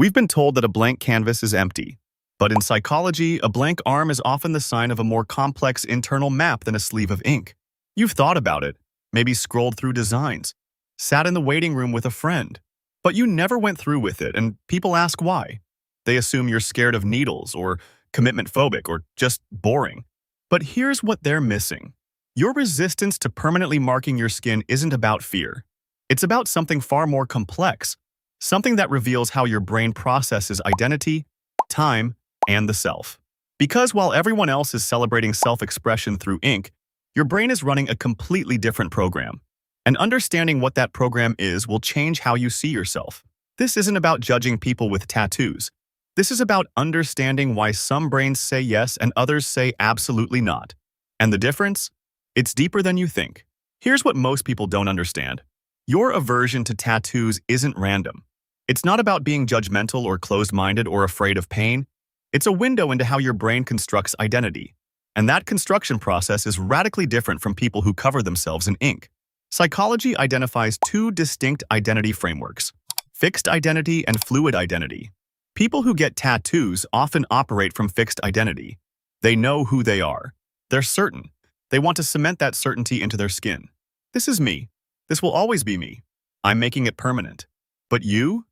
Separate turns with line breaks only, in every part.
We've been told that a blank canvas is empty, but in psychology, a blank arm is often the sign of a more complex internal map than a sleeve of ink. You've thought about it, maybe scrolled through designs, sat in the waiting room with a friend, but you never went through with it, and people ask why. They assume you're scared of needles or commitment phobic or just boring. But here's what they're missing. Your resistance to permanently marking your skin isn't about fear. It's about something far more complex, something that reveals how your brain processes identity, time, and the self. Because while everyone else is celebrating self-expression through ink, your brain is running a completely different program. And understanding what that program is will change how you see yourself. This isn't about judging people with tattoos. This is about understanding why some brains say yes and others say absolutely not. And the difference? It's deeper than you think. Here's what most people don't understand. Your aversion to tattoos isn't random. It's not about being judgmental or closed-minded or afraid of pain. It's a window into how your brain constructs identity. And that construction process is radically different from people who cover themselves in ink. Psychology identifies two distinct identity frameworks: fixed identity and fluid identity. People who get tattoos often operate from fixed identity. They know who they are. They're certain. They want to cement that certainty into their skin. This is me. This will always be me. I'm making it permanent. But you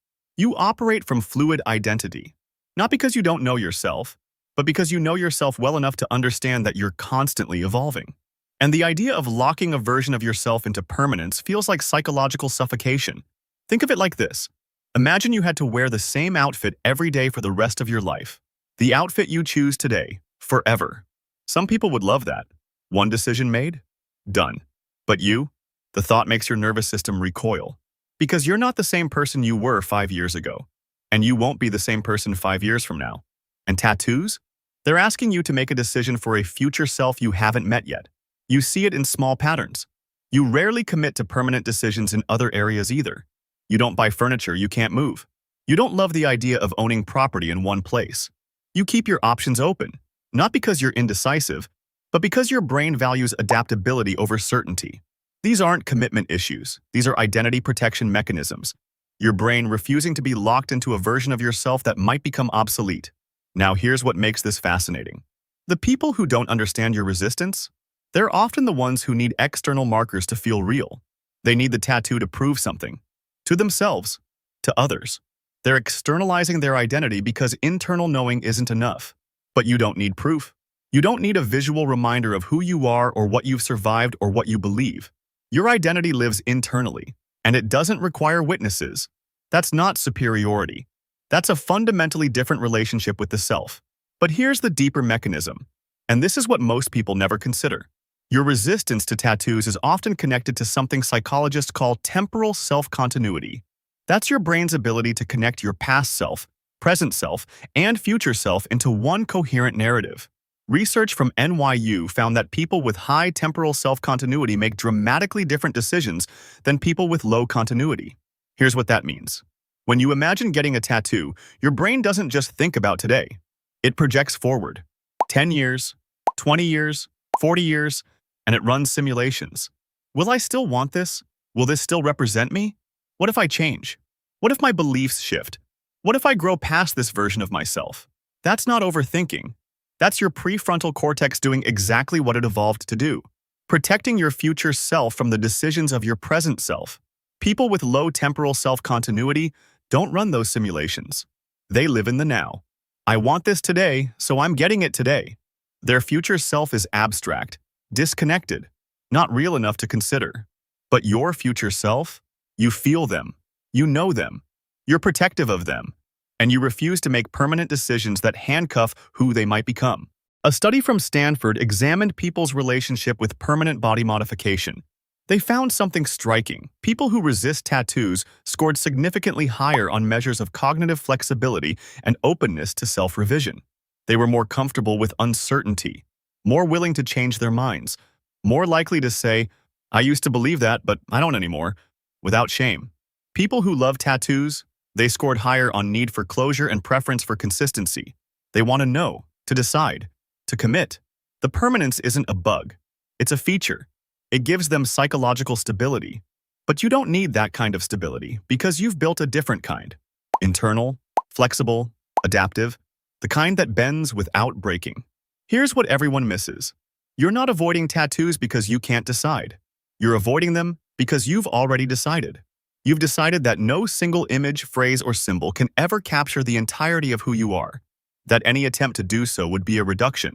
operate from fluid identity. Not because you don't know yourself, but because you know yourself well enough to understand that you're constantly evolving. And the idea of locking a version of yourself into permanence feels like psychological suffocation. Think of it like this. Imagine you had to wear the same outfit every day for the rest of your life. The outfit you choose today, forever. Some people would love that. One decision made, done. But you? The thought makes your nervous system recoil. Because you're not the same person you were 5 years ago. And you won't be the same person 5 years from now. And tattoos? They're asking you to make a decision for a future self you haven't met yet. You see it in small patterns. You rarely commit to permanent decisions in other areas either. You don't buy furniture you can't move. You don't love the idea of owning property in one place. You keep your options open, not because you're indecisive, but because your brain values adaptability over certainty. These aren't commitment issues. These are identity protection mechanisms. Your brain refusing to be locked into a version of yourself that might become obsolete. Now here's what makes this fascinating. The people who don't understand your resistance, they're often the ones who need external markers to feel real. They need the tattoo to prove something. To themselves. To others. They're externalizing their identity because internal knowing isn't enough. But you don't need proof. You don't need a visual reminder of who you are or what you've survived or what you believe. Your identity lives internally, and it doesn't require witnesses. That's not superiority. That's a fundamentally different relationship with the self. But here's the deeper mechanism, and this is what most people never consider. Your resistance to tattoos is often connected to something psychologists call temporal self-continuity. That's your brain's ability to connect your past self, present self, and future self into one coherent narrative. Research from NYU found that people with high temporal self-continuity make dramatically different decisions than people with low continuity. Here's what that means. When you imagine getting a tattoo, your brain doesn't just think about today. It projects forward. 10 years, 20 years, 40 years, and it runs simulations. Will I still want this? Will this still represent me? What if I change? What if my beliefs shift? What if I grow past this version of myself? That's not overthinking. That's your prefrontal cortex doing exactly what it evolved to do. Protecting your future self from the decisions of your present self. People with low temporal self-continuity don't run those simulations. They live in the now. I want this today, so I'm getting it today. Their future self is abstract, disconnected, not real enough to consider. But your future self? You feel them. You know them. You're protective of them. And you refuse to make permanent decisions that handcuff who they might become. A study from Stanford examined people's relationship with permanent body modification. They found something striking. People who resist tattoos scored significantly higher on measures of cognitive flexibility and openness to self-revision. They were more comfortable with uncertainty, more willing to change their minds, more likely to say, "I used to believe that, but I don't anymore," without shame. People who love tattoos, they scored higher on need for closure and preference for consistency. They want to know, to decide, to commit. The permanence isn't a bug. It's a feature. It gives them psychological stability. But you don't need that kind of stability because you've built a different kind. Internal, flexible, adaptive, the kind that bends without breaking. Here's what everyone misses. You're not avoiding tattoos because you can't decide. You're avoiding them because you've already decided. You've decided that no single image, phrase, or symbol can ever capture the entirety of who you are. That any attempt to do so would be a reduction,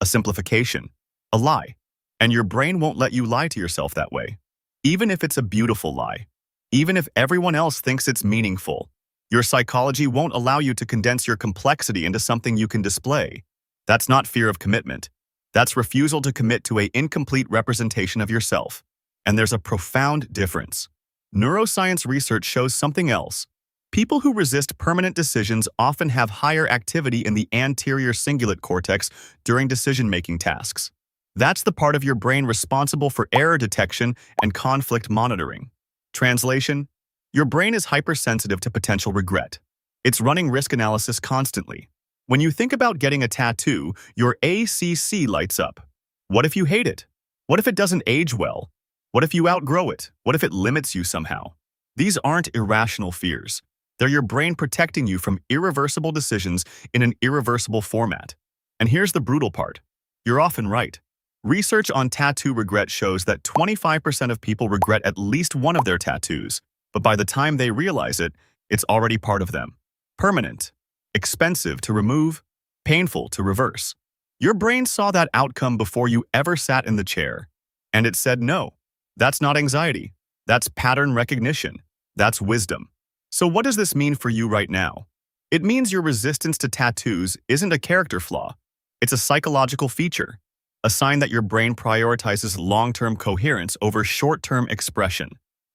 a simplification, a lie. And your brain won't let you lie to yourself that way. Even if it's a beautiful lie. Even if everyone else thinks it's meaningful. Your psychology won't allow you to condense your complexity into something you can display. That's not fear of commitment. That's refusal to commit to an incomplete representation of yourself. And there's a profound difference. Neuroscience research shows something else. People who resist permanent decisions often have higher activity in the anterior cingulate cortex during decision-making tasks. That's the part of your brain responsible for error detection and conflict monitoring. Translation: your brain is hypersensitive to potential regret. It's running risk analysis constantly. When you think about getting a tattoo, your ACC lights up. What if you hate it? What if it doesn't age well? What if you outgrow it? What if it limits you somehow? These aren't irrational fears. They're your brain protecting you from irreversible decisions in an irreversible format. And here's the brutal part. You're often right. Research on tattoo regret shows that 25% of people regret at least one of their tattoos, but by the time they realize it, it's already part of them. Permanent, expensive to remove, painful to reverse. Your brain saw that outcome before you ever sat in the chair, and it said no. That's not anxiety. That's pattern recognition. That's wisdom. So what does this mean for you right now? It means your resistance to tattoos isn't a character flaw. It's a psychological feature. A sign that your brain prioritizes long-term coherence over short-term expression,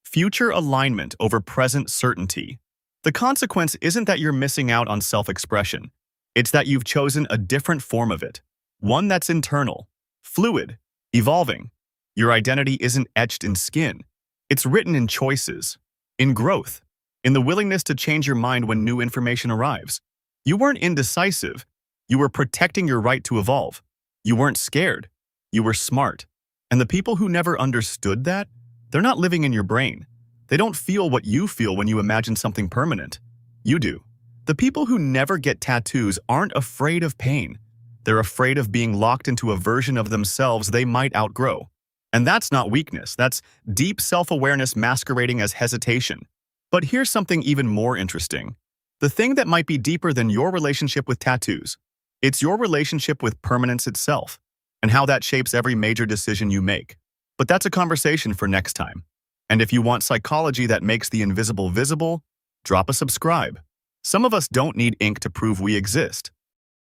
future alignment over present certainty. The consequence isn't that you're missing out on self-expression. It's that you've chosen a different form of it, one that's internal, fluid, evolving. Your identity isn't etched in skin. It's written in choices, in growth, in the willingness to change your mind when new information arrives. You weren't indecisive. You were protecting your right to evolve. You weren't scared. You were smart. And the people who never understood that, they're not living in your brain. They don't feel what you feel when you imagine something permanent. You do. The people who never get tattoos aren't afraid of pain. They're afraid of being locked into a version of themselves they might outgrow. And that's not weakness. That's deep self-awareness masquerading as hesitation. But here's something even more interesting. The thing that might be deeper than your relationship with tattoos. It's your relationship with permanence itself, and how that shapes every major decision you make. But that's a conversation for next time. And if you want psychology that makes the invisible visible, drop a subscribe. Some of us don't need ink to prove we exist.